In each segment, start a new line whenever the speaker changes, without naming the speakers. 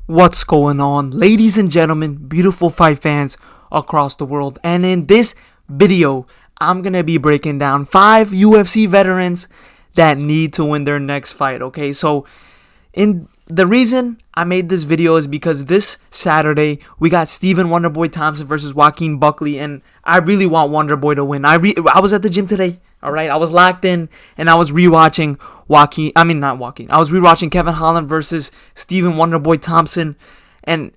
What's going on, ladies and gentlemen, beautiful fight fans across the world? And in this video, I'm gonna be breaking down 5 UFC veterans that need to win their next fight. Okay, so the reason I made this video is because this Saturday we got Stephen Wonderboy Thompson versus Joaquin Buckley, and I really want Wonderboy to win. I was at the gym today. All right, I was locked in and I was rewatching I was rewatching Kevin Holland versus Stephen Wonderboy Thompson, and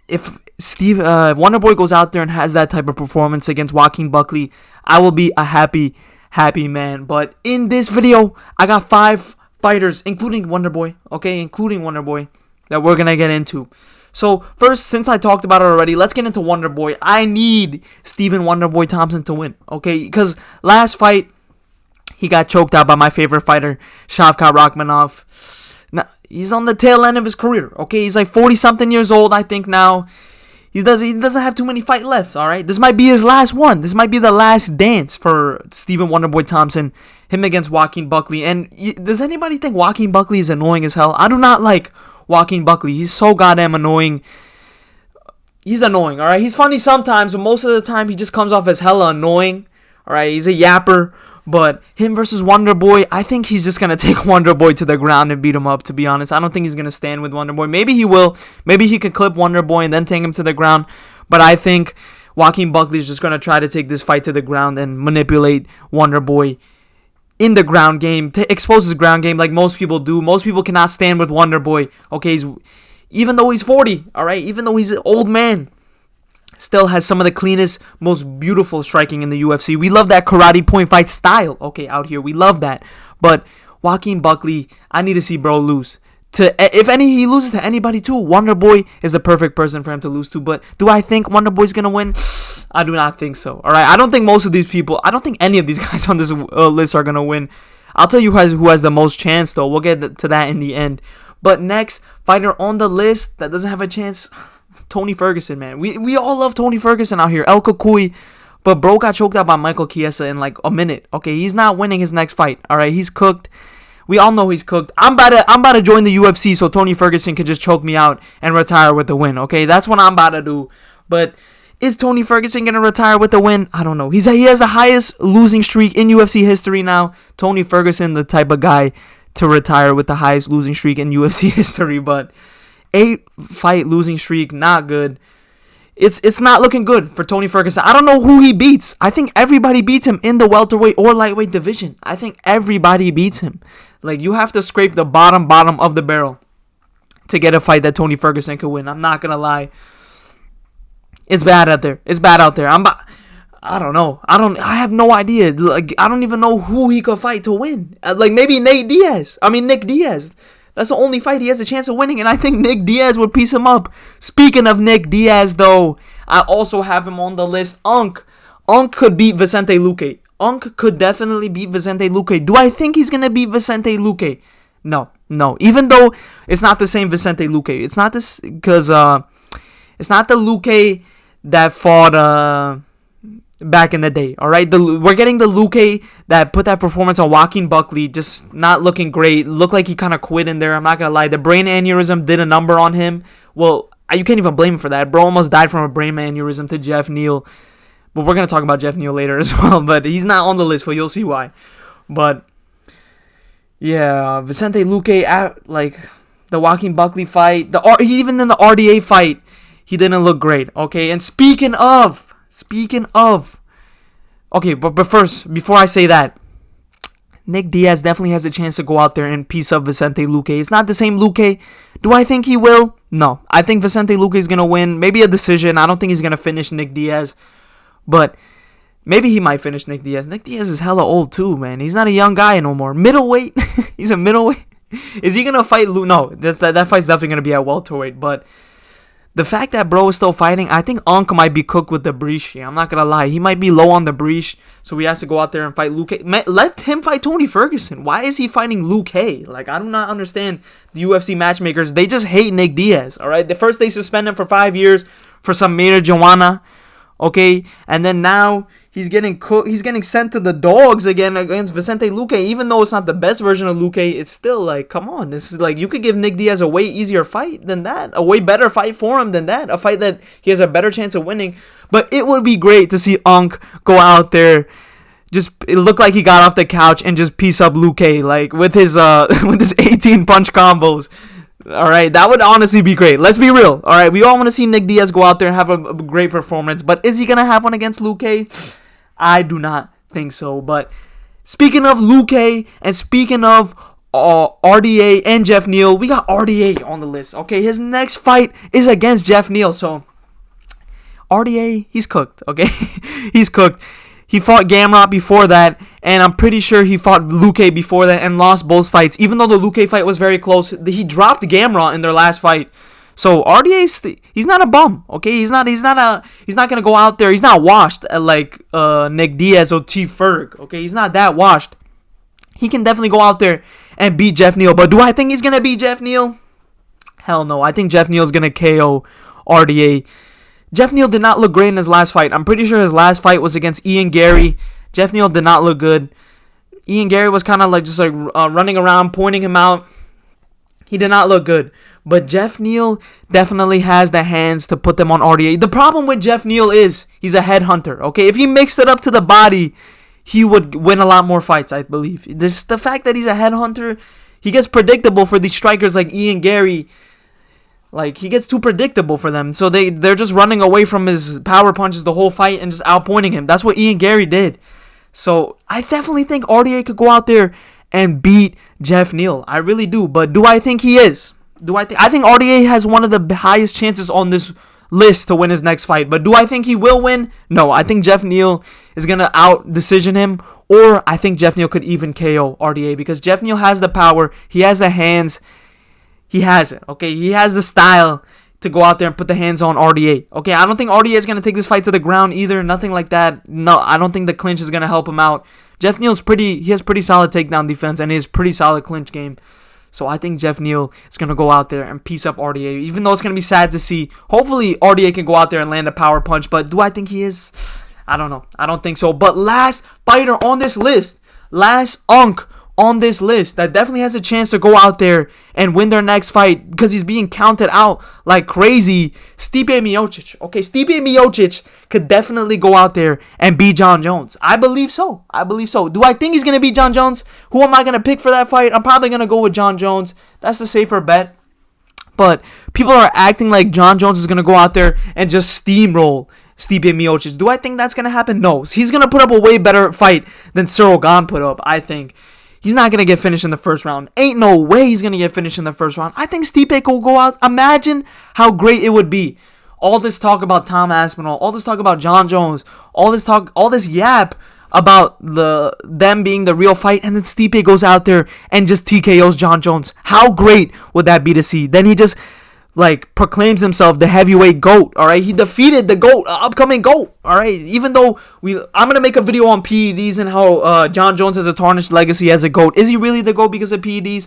if Wonderboy goes out there and has that type of performance against Joaquin Buckley, I will be a happy man. But in this video, I got 5 fighters, including Wonderboy, that we're gonna get into. So first, since I talked about it already, let's get into Wonderboy. I need Stephen Wonderboy Thompson to win, okay? Because last fight, he got choked out by my favorite fighter, Shavkat Rakhmonov. Now, he's on the tail end of his career, okay? He's like 40-something years old, I think now. He doesn't have too many fights left, all right? This might be his last one. This might be the last dance for Stephen Wonderboy Thompson, him against Joaquin Buckley. And does anybody think Joaquin Buckley is annoying as hell? I do not like Joaquin Buckley. He's so goddamn annoying. He's annoying, all right? He's funny sometimes, but most of the time he just comes off as hella annoying, all right? He's a yapper. But him versus Wonderboy, I think he's just going to take Wonderboy to the ground and beat him up, to be honest. I don't think he's going to stand with Wonderboy. Maybe he will. Maybe he could clip Wonderboy and then take him to the ground. But I think Joaquin Buckley is just going to try to take this fight to the ground and manipulate Wonderboy in the ground game, to expose his ground game like most people do. Most people cannot stand with Wonderboy. Okay, even though he's 40, all right? Even though he's an old man, still has some of the cleanest, most beautiful striking in the UFC. We love that karate point fight style, okay, out here. We love that. But Joaquin Buckley, I need to see bro lose. If he loses to anybody too, Wonderboy is the perfect person for him to lose to. But do I think Wonderboy's going to win? I do not think so, all right? I don't think I don't think any of these guys on this list are going to win. I'll tell you who has the most chance, though. We'll get to that in the end. But next fighter on the list that doesn't have a chance, Tony Ferguson, man. We all love Tony Ferguson out here. El Cucuy. But bro got choked out by Michael Chiesa in like a minute. Okay, he's not winning his next fight. All right, he's cooked. We all know he's cooked. I'm about to join the UFC so Tony Ferguson can just choke me out and retire with the win. Okay, that's what I'm about to do. But is Tony Ferguson gonna retire with the win? I don't know. He has the highest losing streak in UFC history now. Tony Ferguson, the type of guy to retire with the highest losing streak in UFC history, but 8-fight losing streak, not good. It's not looking good for Tony Ferguson. I don't know who he beats. I think everybody beats him in the welterweight or lightweight division. I think everybody beats him. Like, you have to scrape the bottom of the barrel to get a fight that Tony Ferguson could win. I'm not gonna lie. It's bad out there. I don't know. I have no idea. Like, I don't even know who he could fight to win. Like, maybe Nick Diaz. That's the only fight he has a chance of winning, and I think Nick Diaz would piece him up. Speaking of Nick Diaz, though, I also have him on the list. Unk could beat Vicente Luque. Unk could definitely beat Vicente Luque. Do I think he's going to beat Vicente Luque? No. Even though it's not the same Vicente Luque. It's not this, because it's not the Luque that fought back in the day, all right? We're getting the Luque that put that performance on Joaquin Buckley, just not looking great. Looked like he kind of quit in there. I'm not going to lie. The brain aneurysm did a number on him. Well, you can't even blame him for that. Bro almost died from a brain aneurysm to Jeff Neal. But we're going to talk about Jeff Neal later as well. But he's not on the list, but you'll see why. But, yeah, Vicente Luque, like, the Joaquin Buckley fight, even in the RDA fight, he didn't look great, okay? And speaking of, okay, but first, before I say that, Nick Diaz definitely has a chance to go out there and piece up Vicente Luque. It's not the same Luque. Do I think he will? No. I think Vicente Luque is going to win. Maybe a decision. I don't think he's going to finish Nick Diaz. But maybe he might finish Nick Diaz. Nick Diaz is hella old too, man. He's not a young guy no more. Middleweight? He's a middleweight? Is he going to fight No, that fight's definitely going to be at welterweight. But the fact that bro is still fighting, I think Unk might be cooked with the breach. I'm not going to lie. He might be low on the breach, so he has to go out there and fight Luque. Let him fight Tony Ferguson. Why is he fighting Luque? Like, I do not understand the UFC matchmakers. They just hate Nick Diaz, all right? First, they suspend him for 5 years for some marijuana, okay? And then now He's getting cooked. He's getting sent to the dogs again against Vicente Luque. Even though it's not the best version of Luque, it's still like, come on. This is like, you could give Nick Diaz a way easier fight than that. A way better fight for him than that. A fight that he has a better chance of winning. But it would be great to see Unk go out there. It looked like he got off the couch and just piece up Luque, like with his with his 18 punch combos. All right, that would honestly be great. Let's be real. All right, we all want to see Nick Diaz go out there and have a great performance, but is he gonna have one against Luque? I do not think so. But speaking of Luque and speaking of RDA and Jeff Neal, we got RDA on the list. Okay, his next fight is against Jeff Neal, so RDA, he's cooked. Okay, he's cooked. He fought Gamrot before that, and I'm pretty sure he fought Luque before that and lost both fights. Even though the Luque fight was very close, he dropped Gamrot in their last fight. So RDA, he's not a bum, okay? He's not gonna go out there. He's not washed like Nick Diaz or T Ferg, okay? He's not that washed. He can definitely go out there and beat Jeff Neal. But do I think he's gonna beat Jeff Neal? Hell no. I think Jeff Neal's gonna KO RDA. Jeff Neal did not look great in his last fight. I'm pretty sure his last fight was against Ian Gary. Jeff Neal did not look good. Ian Gary was kind of like just like running around, pointing him out. He did not look good. But Jeff Neal definitely has the hands to put them on RDA. The problem with Jeff Neal is he's a headhunter. Okay, if he mixed it up to the body, he would win a lot more fights, I believe. This the fact that he's a headhunter. He gets predictable for these strikers like Ian Gary. Like, he gets too predictable for them. So they're just running away from his power punches the whole fight and just outpointing him. That's what Ian Gary did. So I definitely think RDA could go out there and beat Jeff Neal. I really do. But do I think he is? I think RDA has one of the highest chances on this list to win his next fight. But do I think he will win? No. I think Jeff Neal is going to out-decision him. Or I think Jeff Neal could even KO RDA. Because Jeff Neal has the power. He has the hands. He has it, okay? He has the style to go out there and put the hands on RDA. Okay, I don't think RDA is going to take this fight to the ground either. Nothing like that. No, I don't think the clinch is going to help him out. Jeff Neal's he has pretty solid takedown defense and he has pretty solid clinch game. So I think Jeff Neal is going to go out there and piece up RDA. Even though it's going to be sad to see. Hopefully RDA can go out there and land a power punch. But do I think he is? I don't know. I don't think so. But last fighter on this list. Last Unk on this list that definitely has a chance to go out there and win their next fight because he's being counted out like crazy. Stipe Miocic. Okay, Stipe Miocic could definitely go out there and beat Jon Jones. I believe so. Do I think he's going to beat Jon Jones? Who am I going to pick for that fight? I'm probably going to go with Jon Jones. That's the safer bet. But people are acting like Jon Jones is going to go out there and just steamroll Stipe Miocic. Do I think that's going to happen? No. He's going to put up a way better fight than Cyril Gane put up, I think. He's not going to get finished in the first round. Ain't no way he's going to get finished in the first round. I think Stipe will go out. Imagine how great it would be. All this talk about Tom Aspinall, all this talk about Jon Jones, all this yap about them being the real fight, and then Stipe goes out there and just TKOs Jon Jones. How great would that be to see? Then he just proclaims himself the heavyweight GOAT, all right? He defeated the GOAT, upcoming GOAT, all right? Even though I'm going to make a video on PEDs and how Jon Jones has a tarnished legacy as a GOAT. Is he really the GOAT because of PEDs?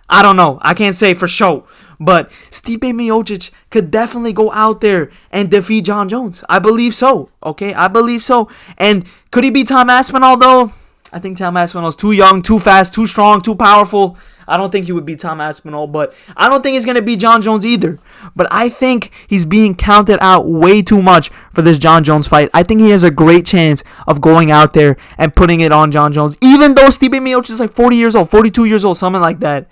I don't know. I can't say for sure. But Stipe Miocic could definitely go out there and defeat Jon Jones. I believe so, okay? I believe so. And could he beat Tom Aspinall, though? I think Tom Aspinall is too young, too fast, too strong, too powerful. I don't think he would beat Tom Aspinall, but I don't think he's going to beat Jon Jones either. But I think he's being counted out way too much for this Jon Jones fight. I think he has a great chance of going out there and putting it on Jon Jones. Even though Stipe Miocic is like 40 years old, 42 years old, something like that.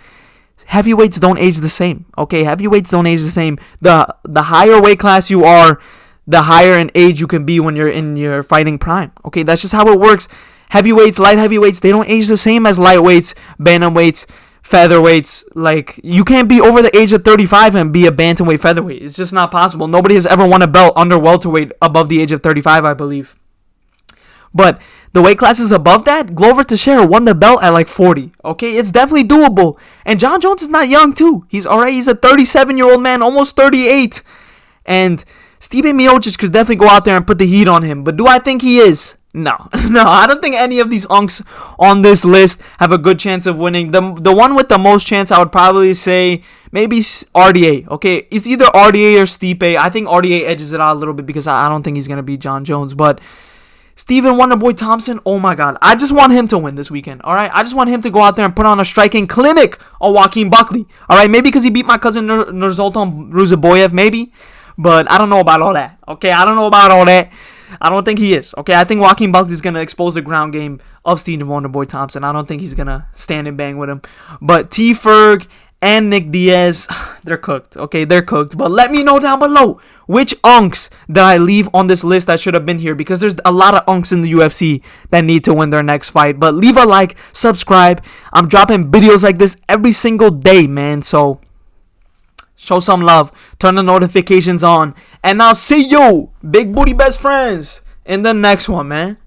Heavyweights don't age the same, okay? Heavyweights don't age the same. The higher weight class you are, the higher in age you can be when you're in your fighting prime, okay? That's just how it works. Heavyweights, light heavyweights, they don't age the same as lightweights, bantamweights, featherweights. Like, you can't be over the age of 35 and be a bantamweight featherweight. It's just not possible. Nobody has ever won a belt under welterweight above the age of 35, I believe. But the weight classes above that, Glover Teixeira won the belt at like 40. Okay, it's definitely doable. And Jon Jones is not young too. He's alright. He's a 37-year-old man, almost 38. And Stipe Miocic could definitely go out there and put the heat on him. But do I think he is? No, I don't think any of these unks on this list have a good chance of winning. The one with the most chance, I would probably say maybe RDA. Okay, it's either RDA or Stipe. I think RDA edges it out a little bit because I don't think he's gonna beat Jon Jones. But Stephen Wonderboy Thompson, oh my God. I just want him to win this weekend, all right? I just want him to go out there and put on a striking clinic on Joaquin Buckley, all right? Maybe because he beat my cousin Nursultan Ruzaboyev, maybe. But I don't know about all that, okay? I don't know about all that. I don't think he is, okay? I think Joaquin Buckley is going to expose the ground game of Stephen Wonderboy Thompson. I don't think he's going to stand and bang with him. But T-Ferg and Nick Diaz, they're cooked, okay? They're cooked. But let me know down below which unks did I leave on this list that should have been here, because there's a lot of unks in the UFC that need to win their next fight. But leave a like, subscribe. I'm dropping videos like this every single day, man. So show some love, turn the notifications on, and I'll see you, big booty best friends, in the next one, man.